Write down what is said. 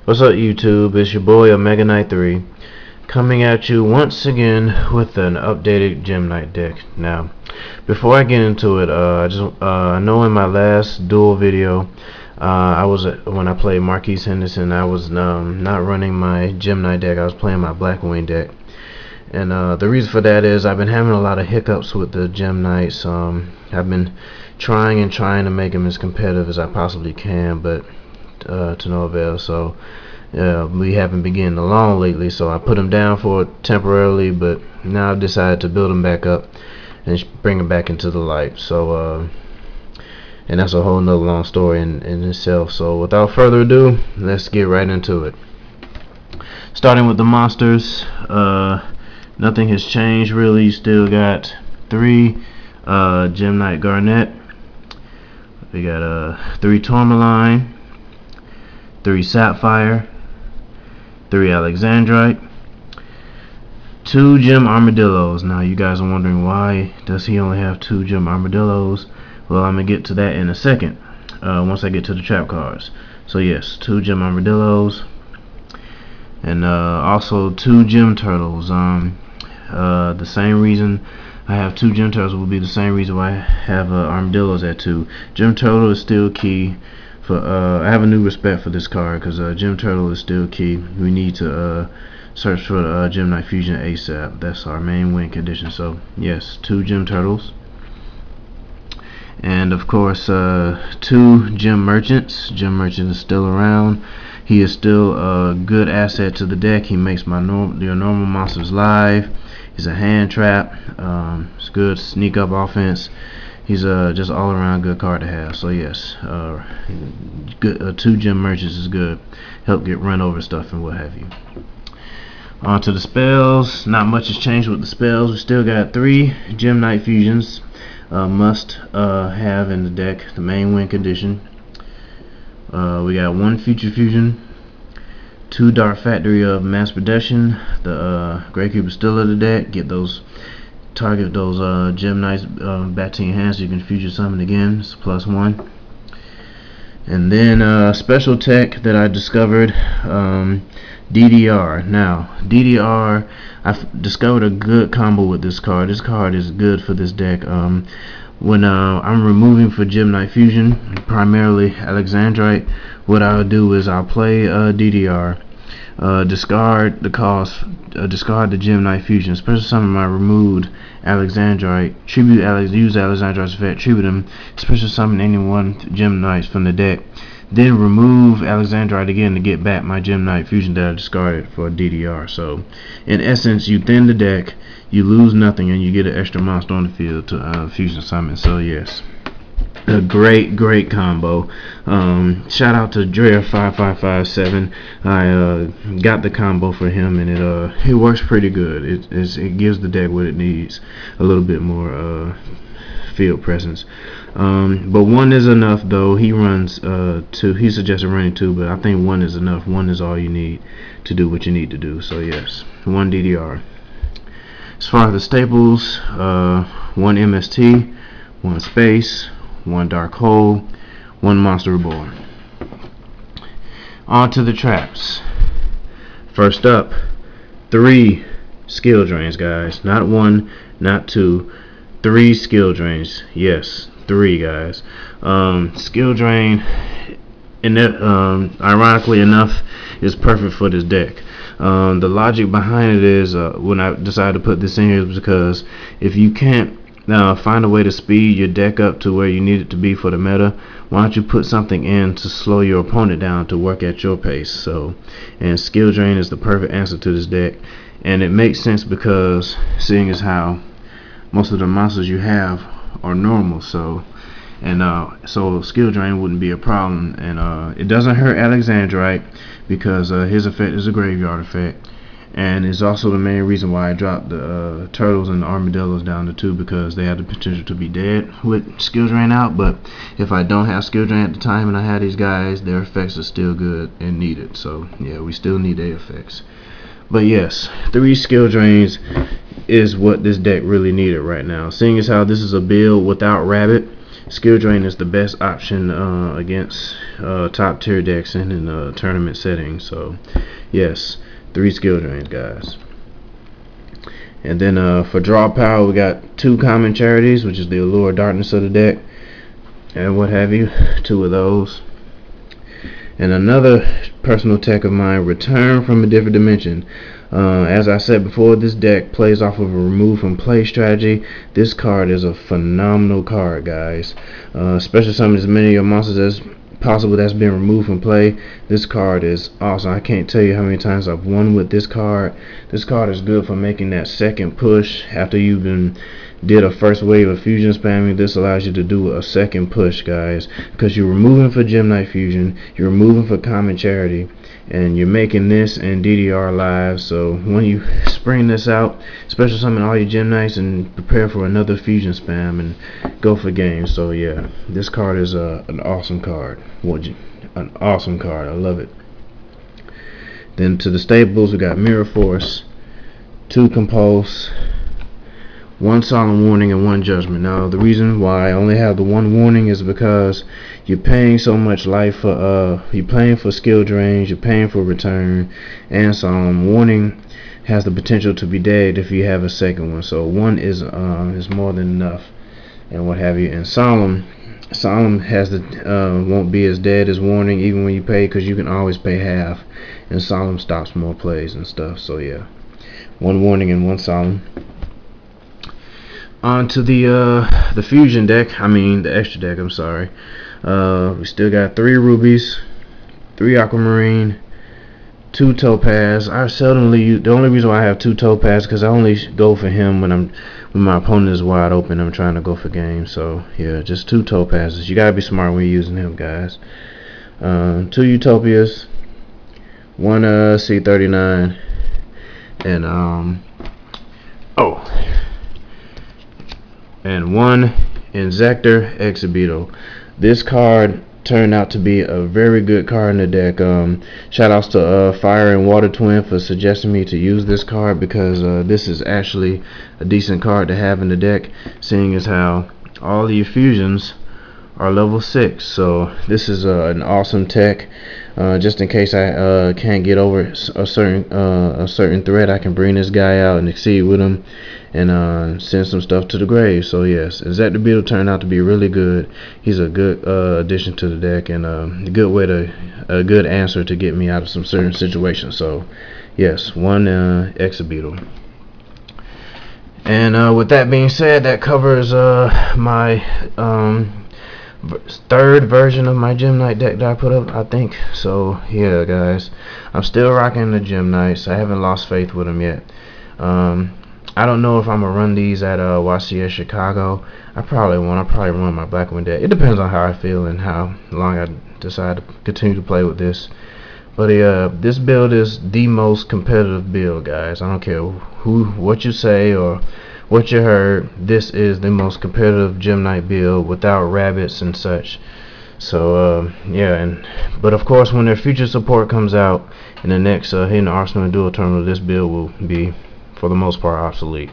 What's up, YouTube? It's your boy Omega Knight 3 coming at you once again with an updated Gem Knight deck. Now, before I get into it, I know in my last duel video, when I played Marquise Henderson, I was not running my Gem Knight deck. I was playing my Blackwing deck, and the reason for that is I've been having a lot of hiccups with the Gem Knights. I've been trying to make them as competitive as I possibly can, but to no avail. So we haven't been getting along lately, so I put them down for it temporarily, but now I've decided to build them back up and bring them back into the light. So and that's a whole nother long story in itself. So without further ado, let's get right into it. Starting with the monsters, nothing has changed really. You still got 3 Gem Knight Garnet. We got 3 Tourmaline, 3 Sapphire, 3 Alexandrite, 2 Gem Armadillos. Now you guys are wondering, why does he only have 2 Gem Armadillos? Well, I'm gonna get to that in a second, once I get to the trap cards. So yes, 2 Gem Armadillos, and also 2 Gem Turtles. The same reason I have 2 Gem Turtles will be the same reason why I have Armadillos at 2. Gem Turtle is still key. I have a new respect for this card because Gem Turtle is still key. We need to search for Gem Knight Fusion ASAP. That's our main win condition. So yes, 2 Gem Turtles, and of course 2 Gem Merchants. Gem Merchant is still around. He is still a good asset to the deck. He makes your normal monsters live. He's a hand trap. It's good sneak up offense. He's just all around good card to have. So yes, good 2 Gem Merchants is good. Help get run over stuff and what have you. On to the spells. Not much has changed with the spells. We still got 3 Gem Knight Fusions. Must have in the deck, the main win condition. We got 1 Future Fusion, 2 Dark Factory of Mass Production. The Grey Cube is still in the deck. Target those Gem Knights back to your hand so you can future summon again. It's +1. And then special tech that I discovered, DDR. Now DDR, I've discovered a good combo with this card. This card is good for this deck. When I'm removing for Gem Knight Fusion, primarily Alexandrite, what I'll do is I'll play DDR, discard the cost, discard the Gem Knight Fusion, special summon my removed Alexandrite, use Alexandrite's effect, tribute him, special summon any 1 Gem Knights from the deck, then remove Alexandrite again to get back my Gem Knight Fusion that I discarded for DDR. So in essence, you thin the deck, you lose nothing, and you get an extra monster on the field to fusion summon. So yes, a great combo. Shout out to Drea5557. I got the combo for him, and it works pretty good. It gives the deck what it needs, a little bit more field presence. But 1 is enough, though. He runs 2. He suggested running 2, but I think 1 is enough. 1 is all you need to do what you need to do. So yes, 1 DDR. As far as the staples, 1 MST, 1 Space, 1 Dark Hole, 1 Monster Reborn. On to the traps. First up, 3 skill drains, guys. Not 1, not 2, 3 skill drains. Yes, 3, guys. Skill drain, and that, ironically enough, is perfect for this deck. The logic behind it is, when I decided to put this in here, is because if you can't find a way to speed your deck up to where you need it to be for the meta, why don't you put something in to slow your opponent down to work at your pace? So, and skill drain is the perfect answer to this deck, and it makes sense because seeing as how most of the monsters you have are normal, so skill drain wouldn't be a problem, and it doesn't hurt Alexandrite because his effect is a graveyard effect, and it's also the main reason why I dropped the turtles and the armadillos down to 2, because they have the potential to be dead with skill drain out. But if I don't have skill drain at the time and I have these guys, their effects are still good and needed. So yeah, we still need their effects. But yes, 3 skill drains is what this deck really needed right now. Seeing as how this is a build without Rabbit, Skill Drain is the best option against top tier decks and in tournament settings. So yes, 3 Skill Drains, guys. And then for draw power, we got 2 common charities, which is the Allure of Darkness of the deck and what have you, 2 of those. And another personal tech of mine, Return from a Different Dimension. As I said before, this deck plays off of a remove from play strategy. This card is a phenomenal card, guys. Especially summon as many of your monsters as possible that's been removed from play. This card is awesome. I can't tell you how many times I've won with this card. This card is good for making that second push after you've been did a first wave of fusion spamming. This allows you to do a second push, guys, because you're removing for Gem Knight Fusion, you're removing for Common Charity, and you're making this and DDR live. So when you spring this out, special summon all your Gem Knights and prepare for another fusion spam and go for game. So yeah, this card is an awesome card. An awesome card. I love it. Then to the staples, we got Mirror Force, 2 Compulse, 1 Solemn Warning, and 1 Judgment. Now the reason why I only have the 1 warning is because you're paying so much life for you're paying for skill drains, you're paying for return, and Solemn Warning has the potential to be dead if you have a second one. So 1 is more than enough and what have you. And Solemn has the won't be as dead as Warning even when you pay, because you can always pay half, and Solemn stops more plays and stuff. So yeah, 1 warning and 1 Solemn. On to the fusion deck, I mean the extra deck, I'm sorry. We still got 3 rubies, 3 aquamarine, 2 topaz. I seldomly use, the only reason why I have 2 topaz because I only go for him when my opponent is wide open. I'm trying to go for game. So yeah, just 2 topazes. You gotta be smart when you're using him, guys. 2 utopias, 1 C39, and and 1 Inzektor Exhibitor. This card turned out to be a very good card in the deck. Shout outs to Fire and Water Twin for suggesting me to use this card, because this is actually a decent card to have in the deck, seeing as how all the fusions are level 6. So this is an awesome tech. Just in case I can't get over a certain threat, I can bring this guy out and exceed with him and send some stuff to the grave. So yes, Inzektor Beetle turned out to be really good. He's a good addition to the deck, and a good answer to get me out of some certain situations. So yes, 1 Exhibitor. And with that being said, that covers my 3rd version of my Gem Knight deck that I put up, I think. So yeah, guys, I'm still rocking the Gem Knights. I haven't lost faith with them yet. I don't know if I'm gonna run these at YCS Chicago. I probably won't. I'll probably run my Blackwind deck. It depends on how I feel and how long I decide to continue to play with this. But this build is the most competitive build, guys. I don't care what you say or what you heard. This is the most competitive Gem Knight build without rabbits and such. So yeah, but of course, when their future support comes out in the next Hidden Arsenal and Dual Terminal, this build will be, for the most part, obsolete.